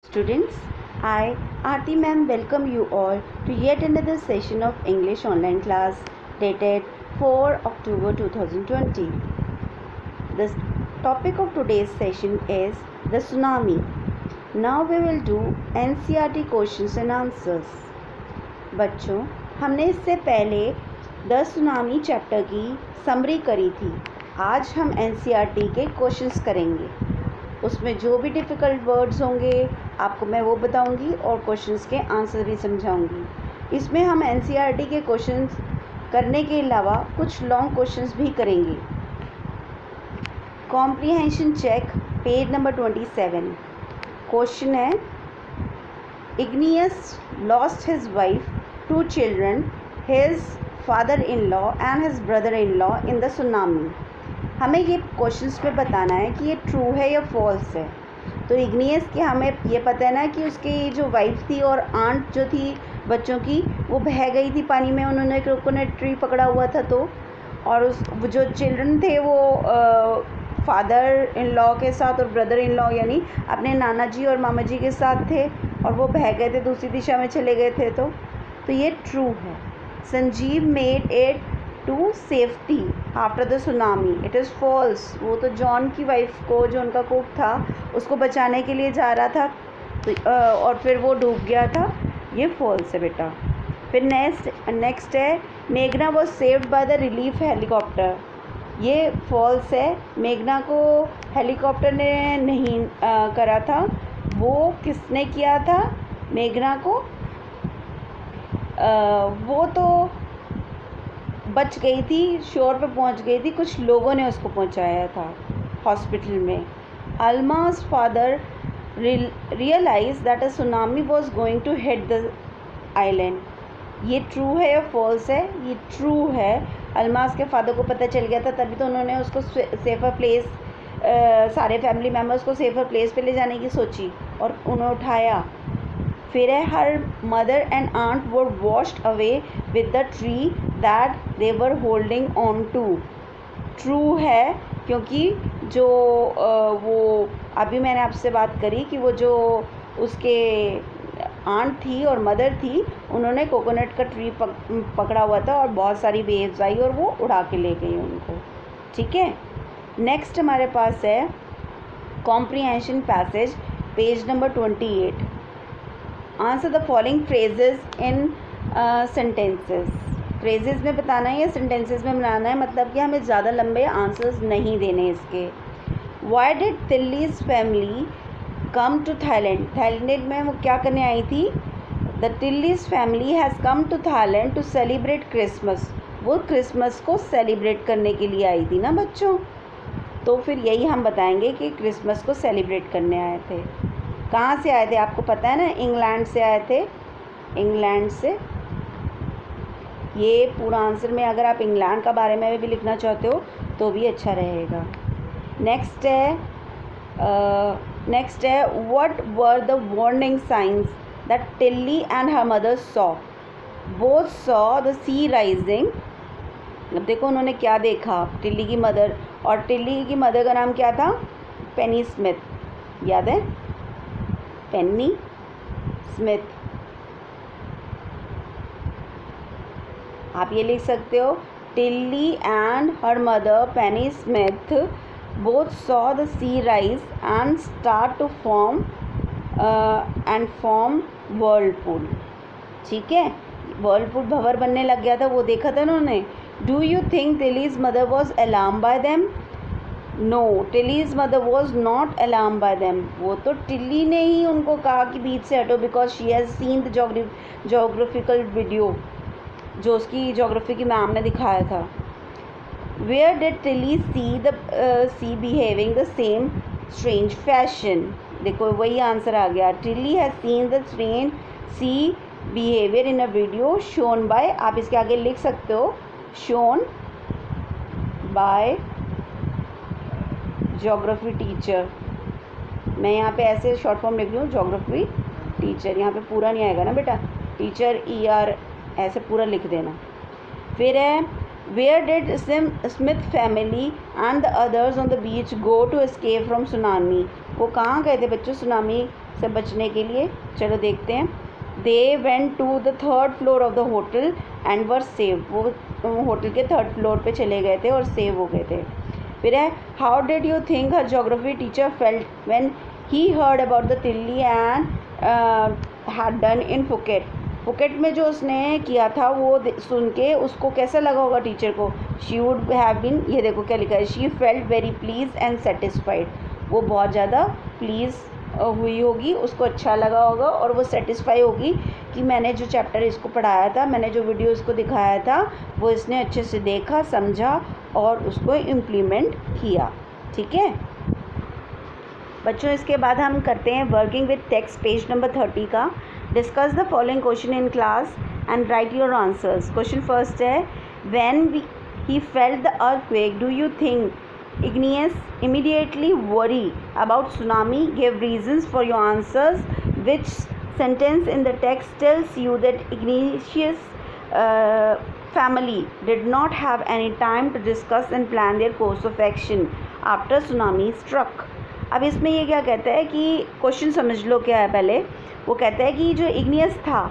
Students, I, Aarti ma'am, welcome you all to yet another session of English online class dated 4 October 2020. The topic of today's session is the tsunami. Now we will do NCERT questions and answers. बच्चों, हमने इससे पहले the tsunami chapter की summary करी थी. आज हम NCERT के क्वेश्चंस करेंगे. उसमें जो भी डिफ़िकल्ट वर्ड्स होंगे आपको मैं वो बताऊंगी और क्वेश्चंस के आंसर भी समझाऊंगी. इसमें हम NCERT के क्वेश्चंस करने के अलावा कुछ लॉन्ग क्वेश्चंस भी करेंगे. Comprehension check page number 27. Question है, Ignatius lost his wife, 2 children, his father-in-law and his brother-in-law in the tsunami. हमें ये क्वेश्चंस पे बताना है कि ये ट्रू है या फॉल्स है. तो इग्नियस की हमें ये पता है ना कि उसकी जो वाइफ थी और आंट जो थी बच्चों की, वो बह गई थी पानी में. उन्होंने एक कोकोनट ट्री पकड़ा हुआ था तो, और उस जो चिल्ड्रन थे वो फादर इन लॉ के साथ और ब्रदर इन लॉ यानी अपने नाना जी और मामा जी के साथ थे और वो बह गए थे, दूसरी दिशा में चले गए थे. तो ये ट्रू है. Sanjeev made it to safety after the tsunami. It is false. वो तो जॉन की वाइफ को, जो उनका कुक था, उसको बचाने के लिए जा रहा था तो और फिर वो डूब गया था. ये फॉल्स है बेटा. फिर नेक्स्ट है, मेघना was saved by the relief helicopter. ये फॉल्स है. मेघना को हेलीकॉप्टर ने नहीं करा था. वो किसने किया था मेघना को? वो तो बच गई थी, शोर पे पहुंच गई थी, कुछ लोगों ने उसको पहुंचाया था हॉस्पिटल में. Alma's father realize that a tsunami was going to hit the island. ये ट्रू है या फॉल्स है? ये ट्रू है. अल्मास के फादर को पता चल गया था, तभी तो उन्होंने उसको सेफ़र प्लेस, सारे फैमिली मेम्बर्स को सेफ़र प्लेस पे ले जाने की सोची और उन्हें उठाया. फिर है, her mother and aunt were washed away with the tree that they were holding on to. True है, क्योंकि जो वो अभी मैंने आपसे बात करी कि वो जो उसके आंट थी और मदर थी, उन्होंने कोकोनट का ट्री पकड़ा हुआ था और बहुत सारी वेव्स आई और वो उड़ा के ले गई उनको. ठीक है. नेक्स्ट हमारे पास है comprehension passage page number 28. Answer the following phrases in sentences. Phrases में बताना है या सेंटेंसेस में बनाना है, मतलब कि हमें ज़्यादा लंबे आंसर्स नहीं देने इसके. Why did Tilly's family come to Thailand. Thailand में वो क्या करने आई थी? The Tilly's family has come to Thailand to celebrate Christmas. वो क्रिसमस को सेलिब्रेट करने के लिए आई थी ना बच्चों. तो फिर यही हम बताएंगे कि क्रिसमस को सेलिब्रेट करने आए थे. कहाँ से आए थे आपको पता है ना? इंग्लैंड से आए थे. इंग्लैंड से. ये पूरा आंसर में अगर आप इंग्लैंड का बारे में भी लिखना चाहते हो तो भी अच्छा रहेगा. नेक्स्ट है what were the warning signs that Tilly and her mother saw. Both saw the sea rising. अब देखो उन्होंने क्या देखा, टिल्ली की मदर. और टिल्ली की मदर का नाम क्या था? Penny Smith. याद है? Penny Smith. आप ये लिख सकते हो, Tilly and her mother Penny Smith both saw the sea rise and start to form whirlpool. ठीक है. वर्लपूल भंवर बनने लग गया था, वो देखा था उन्होंने. Do you think Tilly's mother was alarm by them? No, Tilly's mother was not alarm by them. वो तो टिल्ली ने ही उनको कहा कि बीच से हटो, because she has seen the geographical video जो उसकी जोग्राफी की मैम ने दिखाया था. Where did Tilly see behaving the same strange fashion. देखो वही आंसर आ गया. Tilly has seen the strange sea behaviour in a video shown by. आप इसके आगे लिख सकते हो, शोन बाय जोग्राफी टीचर. मैं यहाँ पे ऐसे शॉर्ट फॉर्म लिख लूँ, जोग्राफी टीचर. यहाँ पे पूरा नहीं आएगा ना बेटा, टीचर ER ऐसे पूरा लिख देना. फिर है, where did Smith family and the others on the beach go to escape from tsunami. वो कहाँ गए थे बच्चों सुनामी से बचने के लिए। चलो देखते हैं। They went to the 3rd floor of the hotel and were save. वो होटल के 3rd फ्लोर पे चले गए थे और सेव हो गए थे। फिर है how did you think her geography teacher felt when he heard about the Tilly and had done in Phuket. Phuket में जो उसने किया था वो सुन के उसको कैसा लगा होगा टीचर को। शी वुड हैव बीन, ये देखो क्या लिखा है, she felt very please and satisfied. वो बहुत ज़्यादा प्लीज़ हुई होगी, उसको अच्छा लगा होगा और वो सेटिस्फाई होगी कि मैंने जो चैप्टर इसको पढ़ाया था, मैंने जो वीडियो इसको दिखाया था, वो इसने अच्छे से देखा, समझा और उसको इम्प्लीमेंट किया। ठीक है बच्चों, इसके बाद हम करते हैं working with text, page number 30 का। Discuss the following question in class and write your answers. Question first है, when he felt the earthquake do you think Igneous immediately worry about tsunami? Give reasons for your answers. Which sentence in the text tells you that Ignatius family did not have any time to discuss and plan their course of action after tsunami struck? अब इसमें ये क्या कहता है कि question समझ लो क्या है पहले। वो कहता है कि जो इग्नियस था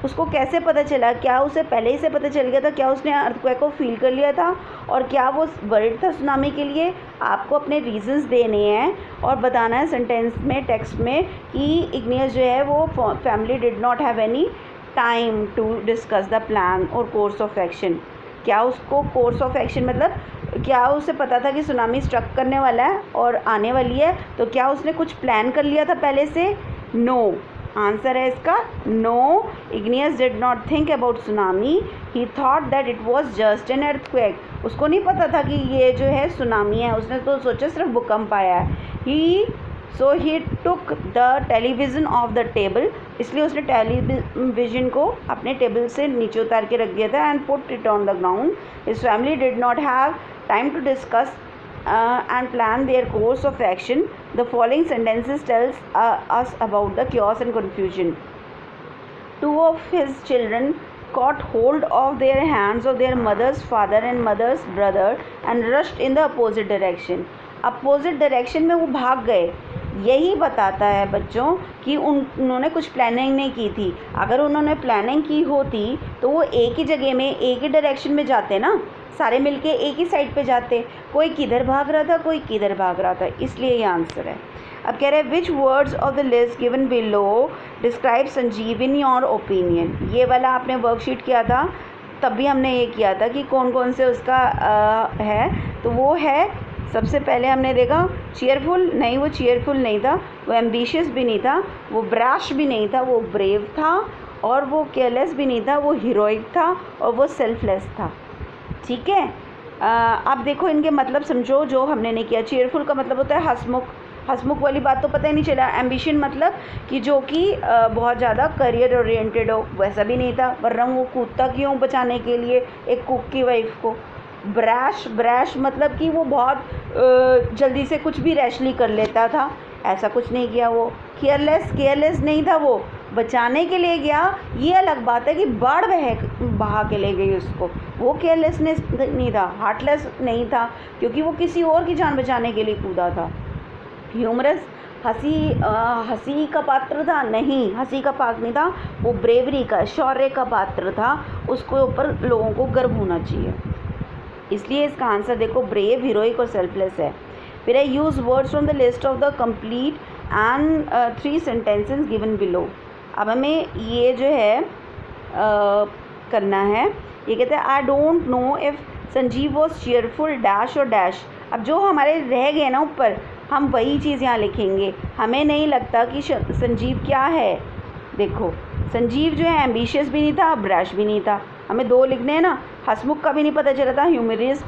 उसको कैसे पता चला, क्या उसे पहले ही से पता चल गया था, क्या उसने अर्थक्वेक को फील कर लिया था और क्या वो वरिड था सुनामी के लिए। आपको अपने रीजंस देने हैं और बताना है सेंटेंस में, टेक्स्ट में कि इग्नियस जो है वो family did not have any time to discuss the plan और कोर्स ऑफ एक्शन। क्या उसको कोर्स ऑफ एक्शन मतलब क्या उसे पता था कि सुनामी स्ट्रक करने वाला है और आने वाली है, तो क्या उसने कुछ प्लान कर लिया था पहले से? नो। आंसर है इसका no. Ignesius did not think about tsunami, he thought that it was just an earthquake. उसको नहीं पता था कि ये जो है सुनामी है, उसने तो सोचा सिर्फ भूकंप आया है। He took the television off the table, इसलिए उसने टेलीविज़न को अपने टेबल से नीचे उतार के रख दिया था, and put it on the ground. His family did not have time to discuss and plan their course of action. The following sentences tells us about the chaos and confusion. Two of his children caught hold of their hands of their mother's father and mother's brother and rushed in the opposite direction. Opposite direction में वो भाग गए। यही बताता है बच्चों कि उन्होंने कुछ प्लानिंग नहीं की थी। अगर उन्होंने प्लानिंग की होती तो वो एक ही जगह में एक ही डायरेक्शन में जाते ना, सारे मिलके एक ही साइड पे जाते। कोई किधर भाग रहा था, कोई किधर भाग रहा था, इसलिए ये आंसर है। अब कह रहे हैं विच words of the list given below describe Sanjeev in your opinion. ये वाला आपने वर्कशीट किया था, तब भी हमने ये किया था कि कौन कौन से उसका है। तो वो है, सबसे पहले हमने देखा चीयरफुल, नहीं वो चीयरफुल नहीं था, वो एम्बिशियस भी नहीं था, वो ब्रैश भी नहीं था, वो ब्रेव था, और वो केयरलेस भी नहीं था, वो हीरोइक था, और वो सेल्फलेस था। ठीक है, अब देखो इनके मतलब समझो जो हमने नहीं किया। चीयरफुल का मतलब होता है हंसमुख, हंसमुख वाली बात तो पता ही नहीं चला। एम्बिशन मतलब कि जो कि बहुत ज़्यादा करियर ओरिएंटेड हो, वैसा भी नहीं था, वरना वो कूदता क्यों बचाने के लिए एक कुक की वाइफ को। ब्रैश मतलब कि वो बहुत जल्दी से कुछ भी रैशली कर लेता था, ऐसा कुछ नहीं किया वो। केयरलेस नहीं था, वो बचाने के लिए गया, ये अलग बात है कि बाढ़ बहा के ले गई उसको, वो केयरलेसनेस नहीं था। हार्टलेस नहीं था क्योंकि वो किसी और की जान बचाने के लिए कूदा था। ह्यूमरस हंसी का पात्र था, नहीं हंसी का पात्र नहीं था, वो ब्रेवरी का, शौर्य का पात्र था, उसके ऊपर लोगों को गर्व होना चाहिए। इसलिए इसका आंसर देखो ब्रेव, हीरोइक और सेल्फलेस है। फिर है use words from the list of the complete and 3 sentences given below. अब हमें ये जो है करना है, ये कहते हैं I don't know if Sanjeev was cheerful dash और डैश। अब जो हमारे रह गए ना ऊपर, हम वही चीज़ यहाँ लिखेंगे। हमें नहीं लगता कि संजीव क्या है। देखो संजीव जो है एम्बिशियस भी नहीं था, ब्रैश भी नहीं था, हमें 2 लिखने हैं ना। हंसमुख का भी नहीं पता चला था, ह्यूमरस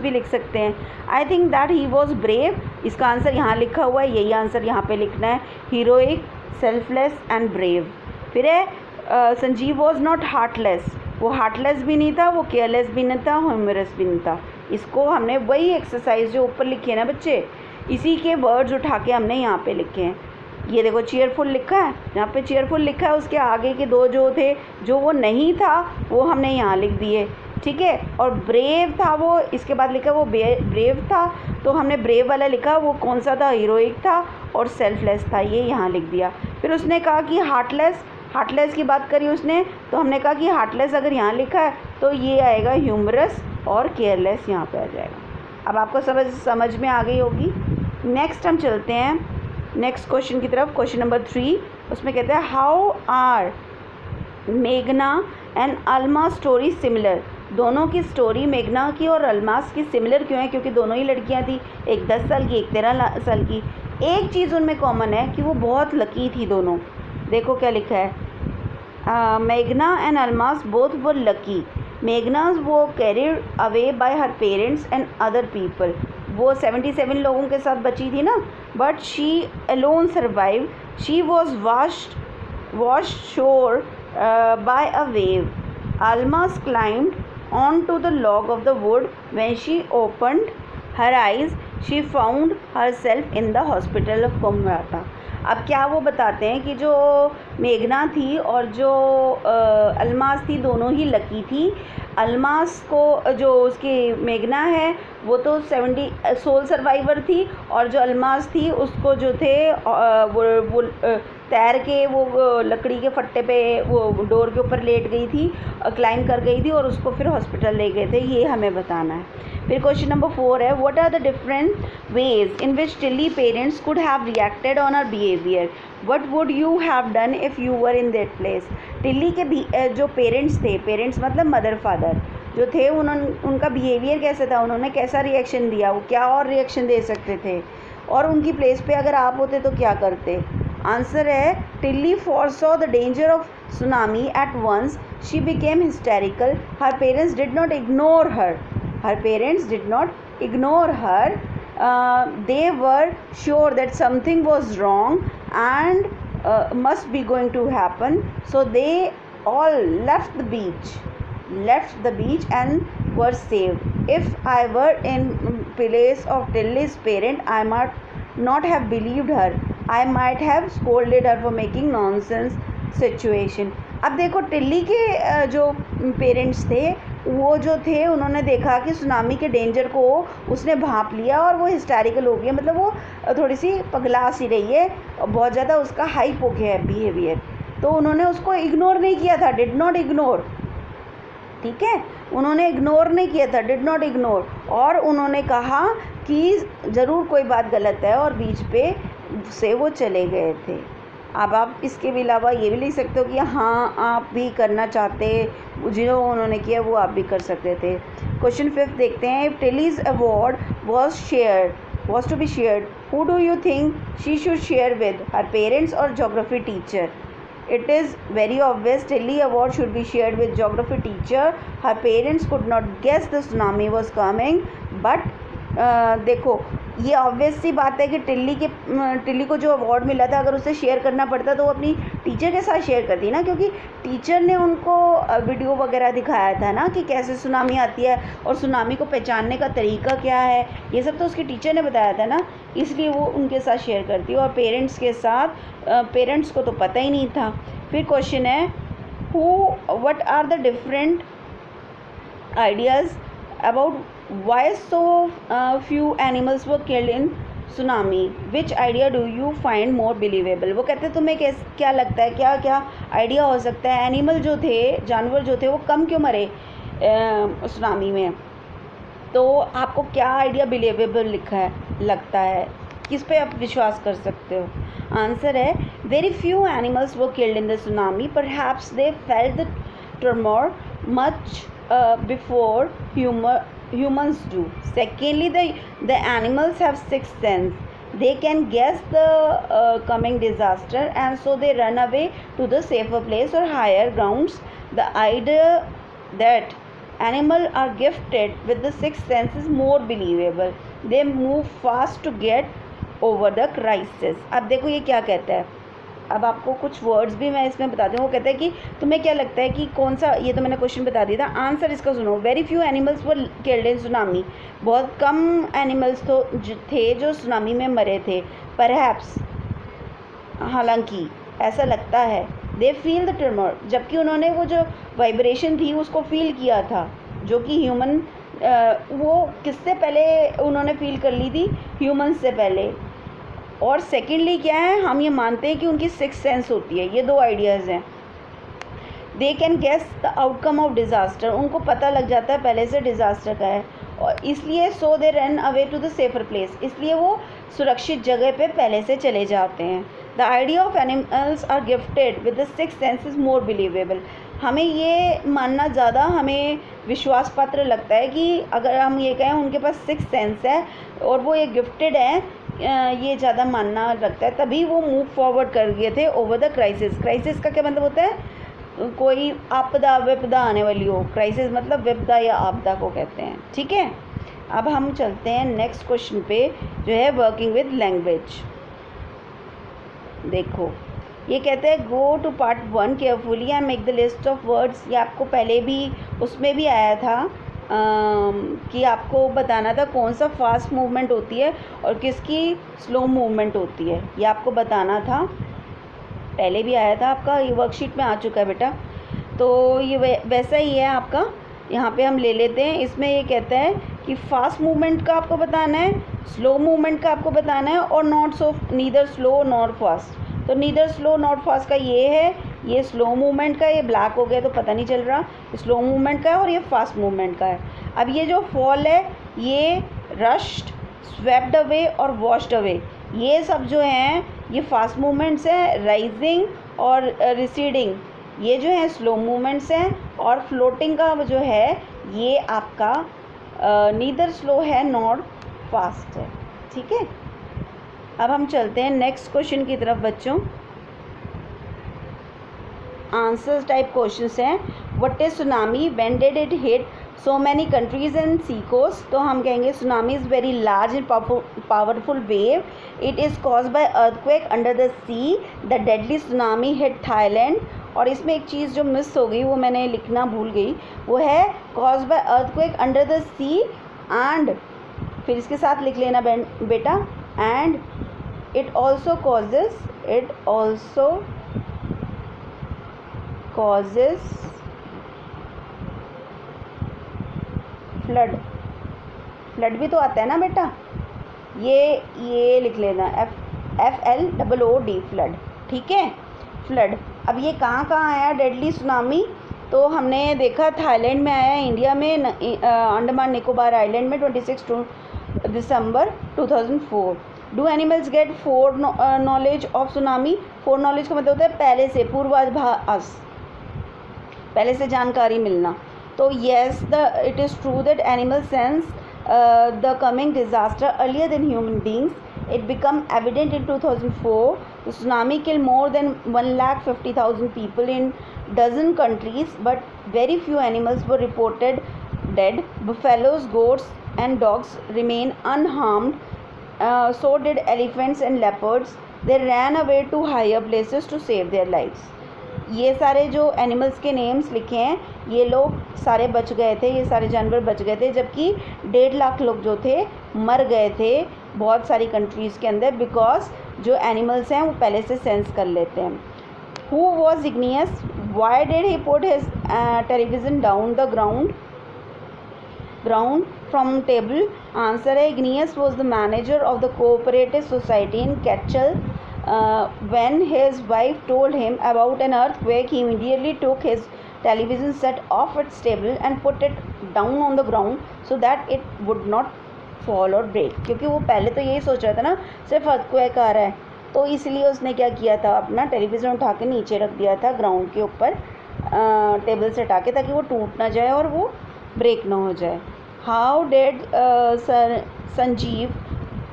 भी लिख सकते हैं। I think that he was brave, इसका आंसर यहाँ लिखा हुआ है, यही आंसर यहाँ पे लिखना है। Heroic, selfless and brave. फिर है संजीव वॉज नॉट हार्टलेस, वो हार्टलेस भी नहीं था, वो केयरलेस भी नहीं था, ह्यूमरस भी नहीं था। इसको हमने वही एक्सरसाइज जो ऊपर लिखी है ना बच्चे, इसी के वर्ड्स उठा के हमने यहाँ पे लिखे हैं। ये देखो चीयरफुल लिखा है, यहाँ पे चीयरफुल लिखा है, उसके आगे के 2 जो थे, जो वो नहीं था वो हमने यहाँ लिख दिए। ठीक है। और ब्रेव था वो, इसके बाद लिखा वो ब्रेव था, तो हमने ब्रेव वाला लिखा, वो कौन सा था, हीरोइक था और सेल्फलेस था, ये यहाँ लिख दिया। फिर उसने कहा कि हार्टलेस की बात करी उसने, तो हमने कहा कि हार्टलेस अगर यहाँ लिखा है तो ये आएगा ह्यूमरस और केयरलेस यहाँ पे आ जाएगा। अब आपको समझ में आ गई होगी। नेक्स्ट हम चलते हैं नेक्स्ट क्वेश्चन की तरफ, क्वेश्चन नंबर 3। उसमें कहते हैं हाउ आर मेघना एंड अल्मा स्टोरी सिमिलर। दोनों की स्टोरी मेघना की और अल्मास की सिमिलर क्यों है? क्योंकि दोनों ही लड़कियां थी, एक 10 साल की, एक 13 साल की। एक चीज़ उनमें कॉमन है कि वो बहुत लकी थी दोनों। देखो क्या लिखा है, मेघना and Almas both were lucky. Meghna's वो carried away by her parents and other people. वो 77 लोगों के साथ बची थी ना, but she alone survive. She was washed shore by a wave. Almas climbed onto the log of the wood. When she opened her eyes, she found herself in the hospital of Kumrata. अब क्या वो बताते हैं कि जो मेघना थी और जो अल्मास थी दोनों ही लकी थी। अल्मास को जो उसकी मेघना है वो तो 70 सोल सर्वाइवर थी, और जो अल्मास थी उसको जो थे वो तैर के वो लकड़ी के फट्टे पे वो डोर के ऊपर लेट गई थी, क्लाइंब कर गई थी और उसको फिर हॉस्पिटल ले गए थे। ये हमें बताना है। फिर क्वेश्चन नंबर 4 है what are the different ways in which Tilly parents could have reacted on her behaviour, what would you have done if you were in that place. Tilly के जो पेरेंट्स थे, पेरेंट्स मतलब mother father जो थे, उनका behaviour कैसा था, उन्होंने कैसा रिएक्शन दिया, वो क्या और रिएक्शन दे सकते थे, और उनकी प्लेस पे अगर आप होते तो क्या करते। आंसर है टिल्ली foresaw the danger of tsunami at once. She became hysterical. Her parents did not ignore her. They were sure that something was wrong and must be going to happen. So they all left the beach and were saved. If I were in place of Tilly's parent, I might not have believed her. I might have scolded her for making nonsense situation. अब देखो टिल्ली के जो parents थे वो जो थे उन्होंने देखा कि सुनामी के डेंजर को उसने भांप लिया और वो हिस्टैरिकल हो गई, मतलब वो थोड़ी सी पगला सी रही है, बहुत ज़्यादा उसका हाइप हो गया है बिहेवियर, तो उन्होंने उसको इग्नोर नहीं किया था, डिड नॉट इग्नोर। ठीक है, उन्होंने इग्नोर नहीं किया था, डिड नॉट इग्नोर, और उन्होंने कहा कि ज़रूर कोई बात गलत है और बीच पे से वो चले गए थे। अब आप इसके भी अलावा ये भी लिख सकते हो कि हाँ आप भी करना चाहते, जो उन्होंने किया वो आप भी कर सकते थे। क्वेश्चन 5 देखते हैं, if Tilly's award was to be shared, who do you think she should share with, her parents or geography teacher? It is very obvious Tilly award should be shared with geography teacher. Her parents could not guess the tsunami was coming, but देखो ये obvious सी बात है कि टिल्ली को जो award मिला था अगर उसे शेयर करना पड़ता तो वो अपनी टीचर के साथ शेयर करती ना, क्योंकि टीचर ने उनको वीडियो वगैरह दिखाया था ना कि कैसे सुनामी आती है और सुनामी को पहचानने का तरीका क्या है, ये सब तो उसकी टीचर ने बताया था ना, इसलिए वो उनके साथ शेयर करती है। और पेरेंट्स के साथ, पेरेंट्स को तो पता ही नहीं था। फिर क्वेश्चन है what are the different ideas about why so few animals were killed in tsunami, which idea do you find more believable। वो कहते हैं तुम्हें क्या लगता है, क्या क्या आइडिया हो सकता है, एनिमल जो थे, जानवर जो थे वो कम क्यों मरे सुनामी में, तो आपको क्या आइडिया बिलीवेबल लगता है, किस पे आप विश्वास कर सकते हो। आंसर है very few animals were killed in the tsunami, perhaps they felt the tremor much before humans do. Secondly, the animals have sixth sense. They can guess the coming disaster and so they run away to the safer place or higher grounds. The idea that animals are gifted with the sixth sense is more believable. They move fast to get over the crisis. अब देखो ये क्या कहता है, अब आपको कुछ words भी मैं इसमें बताती हूँ। वो कहता है कि तुम्हें क्या लगता है कि कौन सा, ये तो मैंने क्वेश्चन बता दिया था, आंसर इसका सुनो। Very few animals were killed in tsunami, बहुत कम एनिमल्स तो थे जो सुनामी में मरे थे। परहैप्स, हालांकि ऐसा लगता है, दे फील द ट्रेमर, जबकि उन्होंने वो जो वाइब्रेशन थी उसको फील किया था, जो कि ह्यूमन, वो किससे पहले उन्होंने फील कर ली थी? ह्यूमन से पहले। और सेकेंडली क्या है, हम ये मानते हैं कि उनकी सिक्स सेंस होती है। ये दो आइडियाज़ हैं। They can guess the outcome of disaster, उनको पता लग जाता है पहले से डिज़ास्टर का है, और इसलिए so they run away to the safer place, इसलिए वो सुरक्षित जगह पे पहले से चले जाते हैं। The idea of animals are gifted with the six sense is more believable, हमें ये मानना ज़्यादा हमें विश्वास पात्र लगता है कि अगर हम ये कहें उनके पास सिक्स सेंस है और वो ये गिफ्टेड है, ये ज़्यादा मानना लगता है। तभी वो मूव फॉरवर्ड कर गए थे ओवर द क्राइसिस। क्राइसिस का क्या मतलब होता है? कोई आपदा विपदा आने वाली हो, क्राइसिस मतलब विपदा या आपदा को कहते हैं। ठीक है, अब हम चलते हैं नेक्स्ट क्वेश्चन पे, जो है वर्किंग विद लैंग्वेज। देखो ये कहते हैं go to part 1 carefully and make the list of words. ये आपको पहले भी उसमें भी आया था कि आपको बताना था कौन सा फास्ट मूवमेंट होती है और किसकी स्लो मूवमेंट होती है, ये आपको बताना था। पहले भी आया था आपका, ये वर्कशीट में आ चुका है बेटा। तो ये वैसा ही है आपका, यहाँ पे हम ले लेते हैं। इसमें ये कहता है कि फास्ट मूवमेंट का आपको बताना है, स्लो मूवमेंट का आपको बताना है, और not so neither slow not fast. तो नीदर स्लो नॉट फास्ट का ये है, ये स्लो मूवमेंट का, ये ब्लैक हो गया तो पता नहीं चल रहा, स्लो मूवमेंट का है, और ये फास्ट मूवमेंट का है। अब ये जो फॉल है, ये रश्ड, स्वेप्ड अवे और वॉश्ड अवे, ये सब जो हैं ये फास्ट मूवमेंट्स हैं। राइजिंग और रिसीडिंग ये जो है स्लो मूवमेंट्स हैं, और फ्लोटिंग का जो है ये आपका नीदर स्लो है नॉट फास्ट है। ठीक है, अब हम चलते हैं नेक्स्ट क्वेश्चन की तरफ बच्चों। आंसर्स टाइप क्वेश्चंस हैं। What is tsunami, when did it hit so many countries and sea coast. तो हम कहेंगे tsunami is very large and powerful wave, it is caused by earthquake under the sea, the deadly tsunami hit Thailand. और इसमें एक चीज़ जो miss हो गई, वो मैंने लिखना भूल गई, वो है caused by earthquake under the sea, and फिर इसके साथ लिख लेना बेटा, and it also causes flood भी तो आता है ना बेटा, ये लिख लेना FLOOD फ्लड। ठीक है, फ्लड। अब ये कहाँ आया डेडली सुनामी? तो हमने देखा थाईलैंड में आया, इंडिया में अंडमान निकोबार आइलैंड में 26 दिसंबर 2004। Do animals get four knowledge of tsunami? Four knowledge का मतलब होता है पहले से, पूर्वाभास, पहले से जानकारी मिलना। तो yes, it is true that animal sense the coming disaster earlier than human beings. It become evident in 2004. The tsunami killed more than 150,000 people in dozen countries, but very few animals were reported dead. Buffaloes, goats, and dogs remain unharmed. So did elephants and leopards. They ran away to higher places to save their lives. ये सारे जो animals के names लिखे हैं, ये लोग सारे बच गए थे, ये सारे जानवर बच गए थे, जबकि 1.5 लाख लोग जो थे मर गए थे बहुत सारी कंट्रीज़ के अंदर, बिकॉज जो एनिमल्स हैं वो पहले से सेंस कर लेते हैं। Who was Igneous? Why did he put his television down the ground from table? Answer है, Igneous was the manager of the cooperative society in Ketchel. When his wife told him about an earthquake, he immediately took his television set off its table and put it down on the ground so that it would not fall or break. क्योंकि वो पहले तो यही सोच रहा था ना सिर्फ earthquake आ रहा है, तो इसलिए उसने क्या किया था, अपना टेलीविज़न उठा के नीचे रख दिया था ग्राउंड के ऊपर टेबल से हटा के, ताकि वो टूट ना जाए और वो ब्रेक ना हो जाए। How dead Sanjeev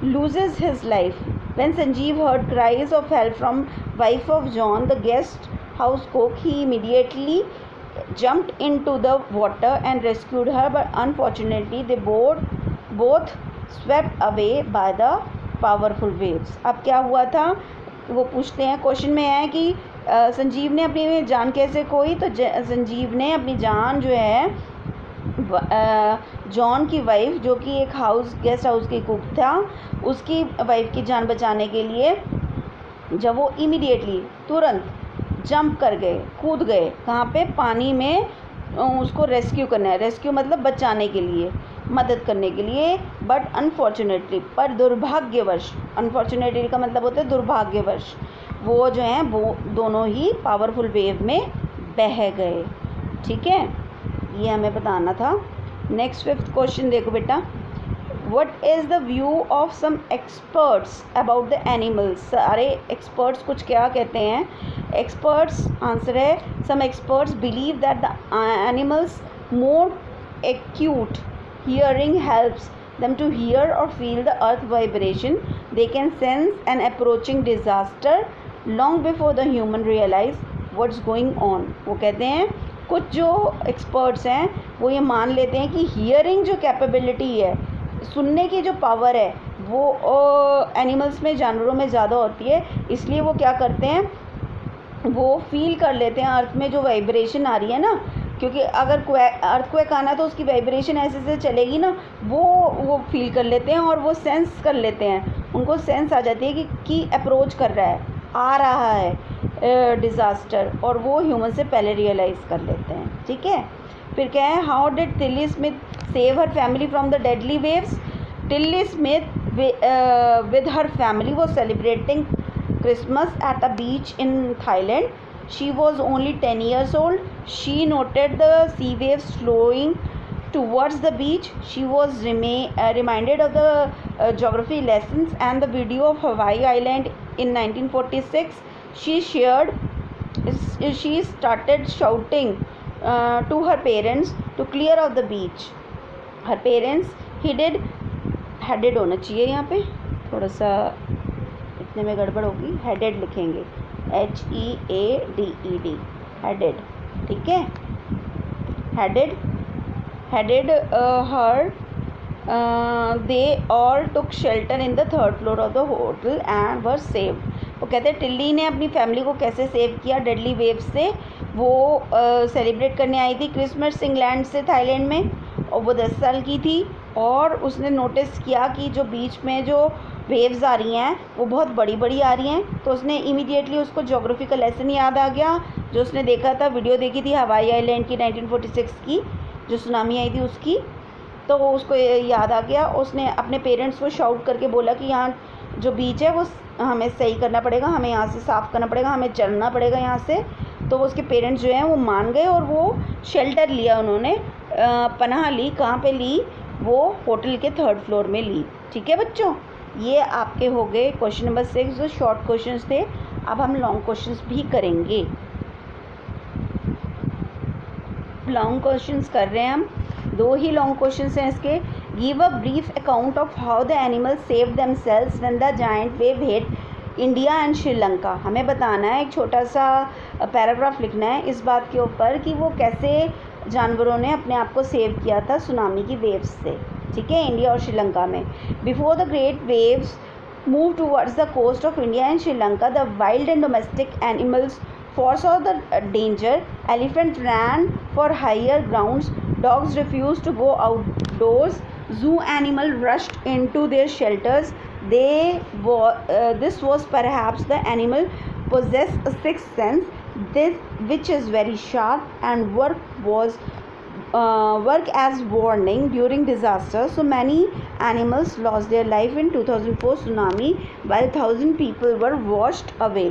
loses his life? When Sanjeev heard cries of help from wife of John, the guest house cook, he immediately jumped into the water and rescued her, but unfortunately they both swept away by the powerful waves. अब क्या हुआ था वो पूछते हैं, question में है कि संजीव ने अपनी जान कैसे खोई? तो संजीव ने अपनी जान जो है जॉन की वाइफ, जो कि एक गेस्ट हाउस की कुक था, उसकी वाइफ की जान बचाने के लिए जब वो इमीडिएटली तुरंत जंप कर गए, कूद गए, कहाँ पे? पानी में उसको रेस्क्यू करना है, रेस्क्यू मतलब बचाने के लिए, मदद करने के लिए। बट अनफॉर्चुनेटली, पर दुर्भाग्यवश, अनफॉर्चुनेटली का मतलब होता है दुर्भाग्यवश, वो जो हैं वो दोनों ही पावरफुल वेव में बह गए। ठीक है, ये हमें बताना था। नेक्स्ट 5th क्वेश्चन देखो बेटा, what is the view of some experts about the animals. सारे एक्सपर्ट्स कुछ क्या कहते हैं? एक्सपर्ट्स, आंसर है some experts believe that the animals more acute hearing helps them to hear or feel the earth vibration. They can sense an approaching disaster long before the human realize what's going on. वो कहते हैं, कुछ जो experts हैं वो ये मान लेते हैं कि हियरिंग जो कैपेबिलिटी है, सुनने की जो पावर है, वो एनिमल्स में, जानवरों में ज़्यादा होती है। इसलिए वो क्या करते हैं, वो फील कर लेते हैं अर्थ में जो वाइब्रेशन आ रही है ना, क्योंकि अगर अर्थक्वेक आना तो उसकी वाइब्रेशन ऐसे से चलेगी ना, वो फील कर लेते हैं और वो सेंस कर लेते हैं, उनको सेंस आ जाती है कि अप्रोच कर रहा है, आ रहा है डिज़ास्टर, और वो ह्यूमन से पहले रियलाइज़ कर लेते हैं। ठीक है, फिर क्या है, how did Tilly Smith save her family from the deadly waves. Tilly Smith with her family was celebrating Christmas at a beach in Thailand. She was only 10 years old. She noted the sea waves flowing towards the beach. She was reminded of the geography lessons and the video of Hawaii Island in 1946. She started shouting to her parents to clear of the beach. Her parents headed होना चाहिए, यहाँ पे थोड़ा सा इतने में गड़बड़ होगी, हेडेड लिखेंगे, HEADED, हेडेड। ठीक है, headed her they all took shelter in the 3rd floor of the hotel and were saved. वो कहते हैं टिल्ली ने अपनी फैमिली को कैसे सेव किया डेडली वेव से। वो सेलिब्रेट करने आई थी क्रिसमस इंग्लैंड से, थाईलैंड में, और वो 10 साल की थी, और उसने नोटिस किया कि जो बीच में जो वेव्स आ रही हैं वो बहुत बड़ी बड़ी आ रही हैं। तो उसने इमीडिएटली, उसको ज्योग्राफी का लेसन याद आ गया जो उसने देखा था, वीडियो देखी थी हवाई आइलैंड की 1946 की, जो सुनामी आई थी उसकी, तो उसको याद आ गया। उसने अपने पेरेंट्स को शाउट करके बोला कि यहाँ जो बीच है वो हमें सही करना पड़ेगा, हमें यहाँ से साफ़ करना पड़ेगा, हमें चलना पड़ेगा यहाँ से। तो उसके पेरेंट्स जो हैं वो मान गए और वो शेल्टर लिया, उन्होंने पनाह ली। कहाँ पे ली? वो होटल के 3rd फ्लोर में ली। ठीक है बच्चों, ये आपके हो गए क्वेश्चन नंबर 6, जो शॉर्ट क्वेश्चंस थे। अब हम लॉन्ग क्वेश्चंस भी करेंगे। लॉन्ग क्वेश्चंस कर रहे हैं हम, 2 ही लॉन्ग क्वेश्चंस हैं इसके। Give a brief account of how the animals save themselves when the giant wave hit India and Sri Lanka. हमें बताना है, एक छोटा सा पैराग्राफ लिखना है इस बात के ऊपर कि वो कैसे जानवरों ने अपने आप को सेव किया था सुनामी की वेव्स से। ठीक है, इंडिया और श्रीलंका में। Before the great waves move towards the coast of India and Sri Lanka, the wild and domestic animals foresaw the danger. Elephant ran for higher grounds. Dogs refused to go outdoors. Zoo animal rushed into their shelters. This was perhaps the animal possessed a sixth sense, which is very sharp and work as warning during disaster. So many animals lost their life in 2004 tsunami, while 1,000 people were washed away.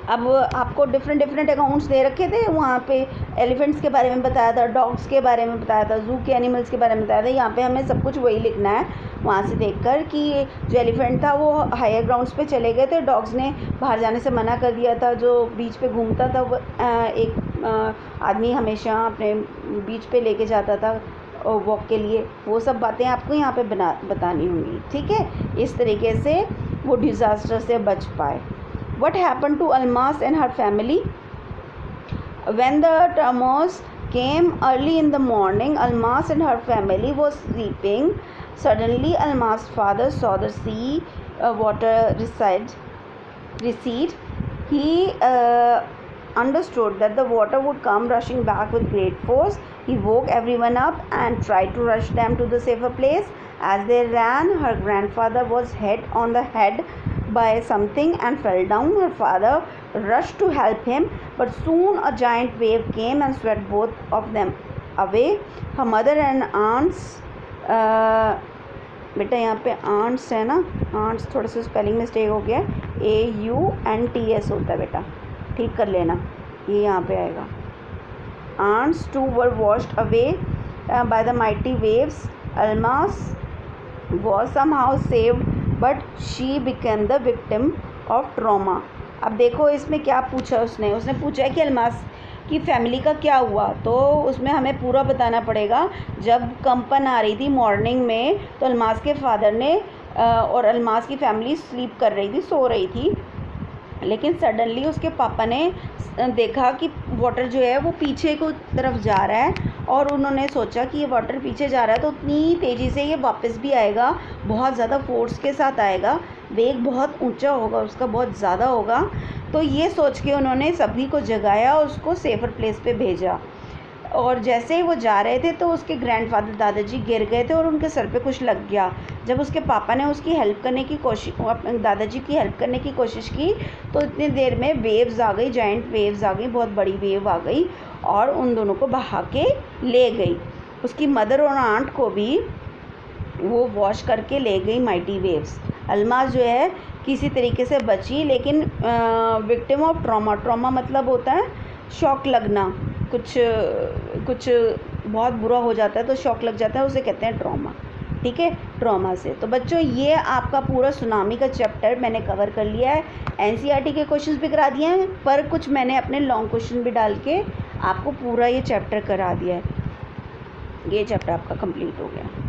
अब आपको different accounts दे रखे थे, वहाँ पे elephants के बारे में बताया था, डॉग्स के बारे में बताया था, जू के एनिमल्स के बारे में बताया था। यहाँ पे हमें सब कुछ वही लिखना है वहाँ से देखकर कि जो एलिफेंट था वो हायर ग्राउंड्स पे चले गए थे, डॉग्स ने बाहर जाने से मना कर दिया था, जो बीच पे घूमता था वो एक आदमी हमेशा अपने बीच पे लेके जाता था वॉक के लिए। वो सब बातें आपको यहाँ पे बतानी होंगी। ठीक है, इस तरीके से वो डिज़ास्टर से बच पाए। What happened to Almas and her family? When the tremors came early in the morning, Almas and her family was sleeping. Suddenly, Almas' father saw the sea water recede. He understood that the water would come rushing back with great force. He woke everyone up and tried to rush them to the safer place. As they ran, her grandfather was hit on the head by something and fell down. Her father rushed to help him, but soon a giant wave came and swept both of them away. Her mother and aunts, बेटा यहाँ पे ants है ना, ants थोड़ा सा spelling mistake हो गया, AUNTS होता है बेटा, ठीक कर लेना, ये यहाँ पे आएगा. Aunts too were washed away by the mighty waves. Alma's was somehow saved, but she became the victim of trauma. अब देखो इसमें क्या पूछा उसने पूछा है कि अलमास की फैमिली का क्या हुआ, तो उसमें हमें पूरा बताना पड़ेगा. जब कंपन आ रही थी मॉर्निंग में, तो अलमास के फादर ने और अलमास की फैमिली स्लीप कर रही थी, सो रही थी, लेकिन सडनली उसके पापा ने देखा कि वाटर जो है वो पीछे को तरफ जा रहा है, और उन्होंने सोचा कि ये वाटर पीछे जा रहा है तो उतनी तेज़ी से ये वापस भी आएगा, बहुत ज़्यादा फोर्स के साथ आएगा, वेग बहुत ऊंचा होगा उसका, बहुत ज़्यादा होगा. तो ये सोच के उन्होंने सभी को जगाया और उसको सेफ़र प्लेस पे भेजा. और जैसे ही वो जा रहे थे तो उसके ग्रैंडफादर दादाजी गिर गए थे और उनके सर पे कुछ लग गया. जब उसके पापा ने उसकी हेल्प करने की कोशिश, दादाजी की हेल्प करने की कोशिश की, तो इतनी देर में वेव्स आ गई, जाइंट वेव्स आ गई, बहुत बड़ी वेव आ गई और उन दोनों को बहा के ले गई. उसकी मदर और आंट को भी वो वॉश करके ले गई माइटी वेव्स. अलमास जो है किसी तरीके से बची, लेकिन विक्टिम ऑफ ट्रॉमा, ट्रॉमा मतलब होता है शॉक लगना, कुछ बहुत बुरा हो जाता है तो शॉक लग जाता है, उसे कहते हैं ट्रॉमा. ठीक है, ट्रॉमा से. तो बच्चों ये आपका पूरा सुनामी का चैप्टर मैंने कवर कर लिया है. NCERT के क्वेश्चंस भी करा दिए हैं, पर कुछ मैंने अपने लॉन्ग क्वेश्चन भी डाल के आपको पूरा ये चैप्टर करा दिया है. ये चैप्टर आपका कंप्लीट हो गया.